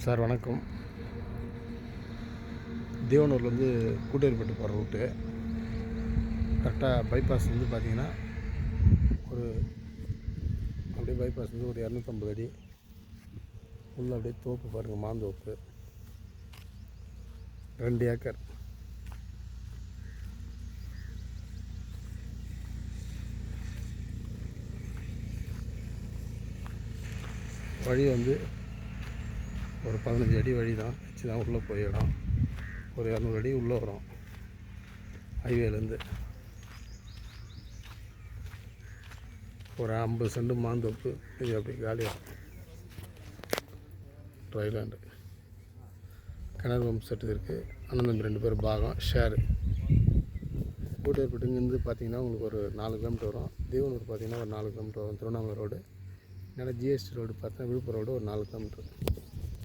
Sir வணக்கம். தேவனூர்லேருந்து கூட்டேரிப்பட்டு போகிற route கரெக்டாக பைபாஸ் வந்து பார்த்திங்கன்னா ஒரு அப்படியே பைபாஸ் வந்து ஒரு 250 அடி உள்ளே அப்படியே தோப்பு பாருங்கள், மாந்தோப்பு 2 ஏக்கர். வழி வந்து ஒரு 15 அடி வழி தான் வச்சு தான் உள்ளே போயிடும். ஒரு 200 அடி உள்ளே வரும் ஹைவேலேருந்து. ஒரு 50 சென்ட் மாந்தோப்பு, இது அப்படி காலியாகும். ட்ரைலாண்டு கிணறு பம்ப் செட்டு இருக்குது. அண்ணன் தம்பி 2 பேர் பாகம் ஷேரு. கூட்டேரிப்பட்டு இங்கேருந்து பார்த்திங்கன்னா உங்களுக்கு ஒரு 4 கிலோமீட்டர் வரும். தேவனூர் பார்த்திங்கன்னா ஒரு 4 கிலோமீட்டர் வரும். திருவண்ணாமலை ரோடு, இல்லைன்னா ஜிஎஸ்டி ரோடு பார்த்தா விழுப்புரம் ரோடு ஒரு 4 கிலோமீட்டர்.